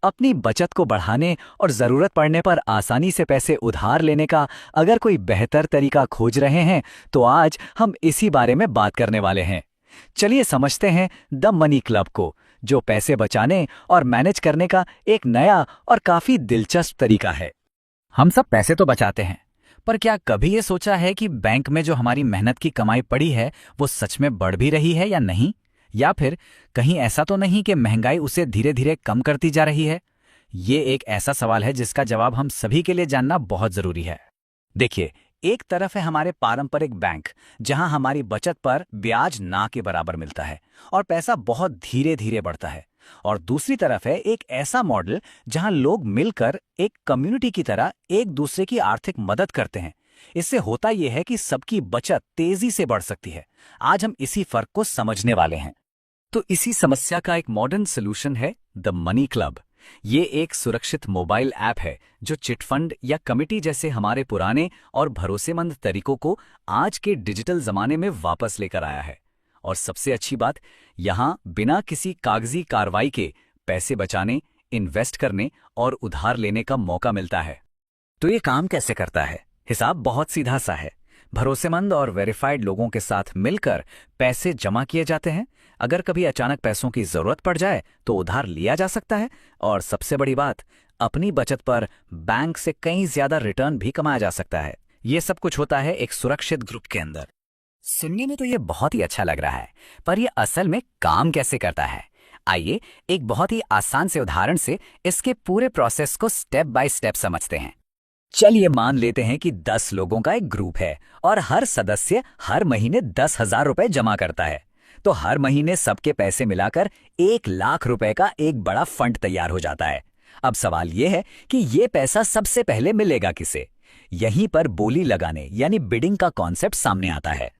अपनी बचत को बढ़ाने और जरूरत पड़ने पर आसानी से पैसे उधार लेने का अगर कोई बेहतर तरीका खोज रहे हैं तो आज हम इसी बारे में बात करने वाले हैं। चलिए समझते हैं द मनी क्लब को, जो पैसे बचाने और मैनेज करने का एक नया और काफी दिलचस्प तरीका है। हम सब पैसे तो बचाते हैं, पर क्या कभी ये सोचा है कि बैंक में जो हमारी मेहनत की कमाई पड़ी है वो सच में बढ़ भी रही है या नहीं? या फिर कहीं ऐसा तो नहीं कि महंगाई उसे धीरे धीरे कम करती जा रही है? ये एक ऐसा सवाल है जिसका जवाब हम सभी के लिए जानना बहुत जरूरी है। देखिए, एक तरफ है हमारे पारंपरिक बैंक, जहां हमारी बचत पर ब्याज ना के बराबर मिलता है और पैसा बहुत धीरे धीरे बढ़ता है। और दूसरी तरफ है एक ऐसा मॉडल जहां लोग मिलकर एक कम्युनिटी की तरह एक दूसरे की आर्थिक मदद करते हैं। इससे होता यह है कि सबकी बचत तेजी से बढ़ सकती है। आज हम इसी फर्क को समझने वाले हैं। तो इसी समस्या का एक मॉडर्न सॉल्यूशन है द मनी क्लब। ये एक सुरक्षित मोबाइल ऐप है जो चिटफंड या कमिटी जैसे हमारे पुराने और भरोसेमंद तरीकों को आज के डिजिटल जमाने में वापस लेकर आया है। और सबसे अच्छी बात, यहाँ बिना किसी कागजी कार्रवाई के पैसे बचाने, इन्वेस्ट करने और उधार लेने का मौका मिलता है। तो ये काम कैसे करता है? हिसाब बहुत सीधा सा है। भरोसेमंद और वेरीफाइड लोगों के साथ मिलकर पैसे जमा किए जाते हैं। अगर कभी अचानक पैसों की जरूरत पड़ जाए तो उधार लिया जा सकता है। और सबसे बड़ी बात, अपनी बचत पर बैंक से कहीं ज्यादा रिटर्न भी कमाया जा सकता है। ये सब कुछ होता है एक सुरक्षित ग्रुप के अंदर। सुनने में तो ये बहुत ही अच्छा लग रहा है, पर ये असल में काम कैसे करता है? आइए एक बहुत ही आसान से उदाहरण से इसके पूरे प्रोसेस को स्टेप बाय स्टेप समझते हैं। चलिए मान लेते हैं कि 10 लोगों का एक ग्रुप है और हर सदस्य हर महीने 10,000 रुपए जमा करता है। तो हर महीने सबके पैसे मिलाकर 1,00,000 रुपए का एक बड़ा फंड तैयार हो जाता है। अब सवाल यह है कि ये पैसा सबसे पहले मिलेगा किसे? यहीं पर बोली लगाने यानी बिडिंग का कॉन्सेप्ट सामने आता है।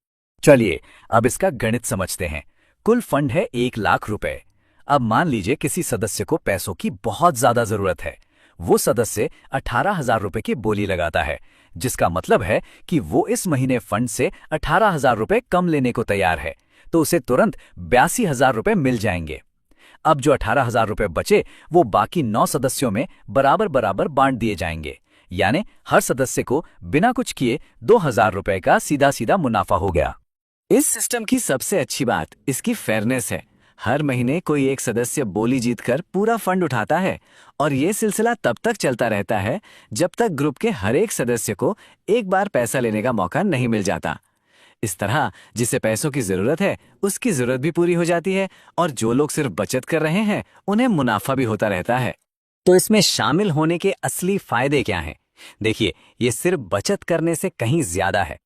चलिए अब इसका गणित समझते हैं। कुल फंड है 1,00,000 रुपए। अब मान लीजिए किसी सदस्य को पैसों की बहुत ज्यादा जरूरत है। वो सदस्य 18,000 रुपए की बोली लगाता है, जिसका मतलब है कि वो इस महीने फंड से 18,000 रुपए कम लेने को तैयार है। तो उसे तुरंत 82,000 रुपए मिल जाएंगे। अब जो 18,000 रुपए बचे वो बाकी 9 सदस्यों में बराबर बराबर बांट दिए जाएंगे। यानी हर सदस्य को बिना कुछ किए 2,000 रुपए का सीधा सीधा मुनाफा हो गया। इस सिस्टम की सबसे अच्छी बात इसकी फेयरनेस है। हर महीने कोई एक सदस्य बोली जीतकर पूरा फंड उठाता है और ये सिलसिला तब तक चलता रहता है जब तक ग्रुप के हर एक सदस्य को एक बार पैसा लेने का मौका नहीं मिल जाता। इस तरह जिसे पैसों की जरूरत है उसकी जरूरत भी पूरी हो जाती है और जो लोग सिर्फ बचत कर रहे हैं उन्हें मुनाफा भी होता रहता है। तो इसमें शामिल होने के असली फायदे क्या हैं? देखिए, ये सिर्फ बचत करने से कहीं ज्यादा है।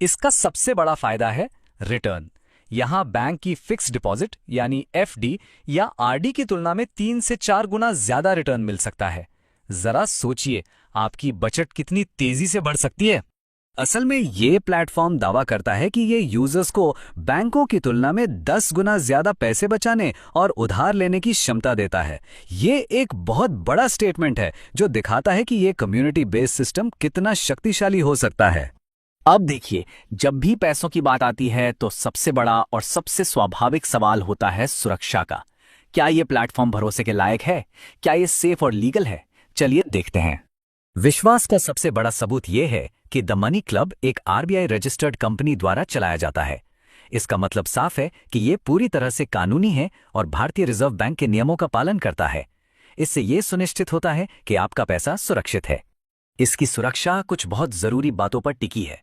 इसका सबसे बड़ा फायदा है रिटर्न। यहां बैंक की फिक्स डिपॉजिट यानी एफडी या आरडी की तुलना में 3 से 4 गुना ज्यादा रिटर्न मिल सकता है। जरा सोचिए, आपकी बचत कितनी तेजी से बढ़ सकती है। असल में ये प्लेटफॉर्म दावा करता है कि ये यूजर्स को बैंकों की तुलना में 10 गुना ज्यादा पैसे बचाने और उधार लेने की क्षमता देता है। ये एक बहुत बड़ा स्टेटमेंट है जो दिखाता है कि ये कम्युनिटी बेस्ड सिस्टम कितना शक्तिशाली हो सकता है। अब देखिए, जब भी पैसों की बात आती है तो सबसे बड़ा और सबसे स्वाभाविक सवाल होता है सुरक्षा का। क्या ये प्लेटफॉर्म भरोसे के लायक है? क्या ये सेफ और लीगल है? चलिए देखते हैं। विश्वास का सबसे बड़ा सबूत यह है कि द मनी क्लब एक आरबीआई रजिस्टर्ड कंपनी द्वारा चलाया जाता है। इसका मतलब साफ है कि ये पूरी तरह से कानूनी है और भारतीय रिजर्व बैंक के नियमों का पालन करता है। इससे यह सुनिश्चित होता है कि आपका पैसा सुरक्षित है। इसकी सुरक्षा कुछ बहुत जरूरी बातों पर टिकी है।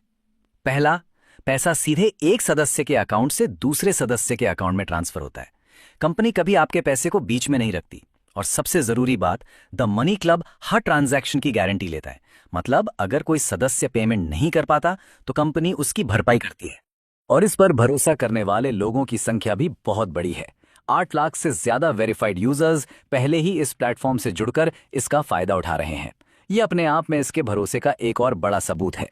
पहला, पैसा सीधे एक सदस्य के अकाउंट से दूसरे सदस्य के अकाउंट में ट्रांसफर होता है। कंपनी कभी आपके पैसे को बीच में नहीं रखती। और सबसे जरूरी बात, the money club her transaction की गारंटी लेता है। मतलब अगर कोई सदस्य पेमेंट नहीं कर पाता तो कंपनी उसकी भरपाई करती है। और इस पर भरोसा करने वाले लोगों की संख्या भी बहुत बड़ी है। 8 लाख से ज्यादा वेरीफाइड यूजर्स पहले ही इस प्लेटफॉर्म से जुड़कर इसका फायदा उठा रहे हैं। यह अपने आप में इसके भरोसे का एक और बड़ा सबूत है।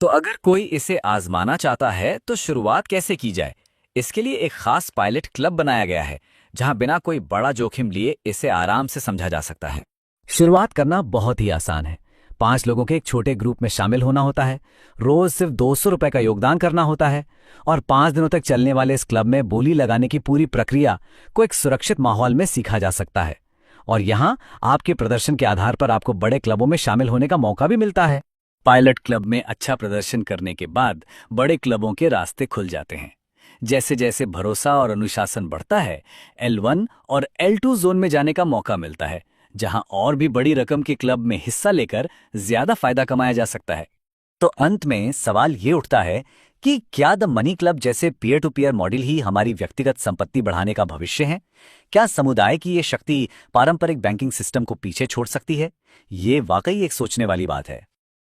तो अगर कोई इसे आजमाना चाहता है तो शुरुआत कैसे की जाए? इसके लिए एक खास पायलट क्लब बनाया गया है जहां बिना कोई बड़ा जोखिम लिए इसे आराम से समझा जा सकता है। शुरुआत करना बहुत ही आसान है। 5 लोगों के एक छोटे ग्रुप में शामिल होना होता है। रोज सिर्फ 200 रुपए का योगदान करना होता है और 5 दिनों तक चलने वाले इस क्लब में बोली लगाने की पूरी प्रक्रिया को एक सुरक्षित माहौल में सीखा जा सकता है। और यहाँ आपके प्रदर्शन के आधार पर आपको बड़े क्लबों में शामिल होने का मौका भी मिलता है। पायलट क्लब में अच्छा प्रदर्शन करने के बाद बड़े क्लबों के रास्ते खुल जाते हैं। जैसे जैसे भरोसा और अनुशासन बढ़ता है, L1 और L2 जोन में जाने का मौका मिलता है, जहां और भी बड़ी रकम के क्लब में हिस्सा लेकर ज्यादा फायदा कमाया जा सकता है। तो अंत में सवाल ये उठता है कि क्या द मनी क्लब जैसे पीयर टू पीयर मॉडल ही हमारी व्यक्तिगत संपत्ति बढ़ाने का भविष्य है? क्या समुदाय की ये शक्ति पारंपरिक बैंकिंग सिस्टम को पीछे छोड़ सकती है? ये वाकई एक सोचने वाली बात है।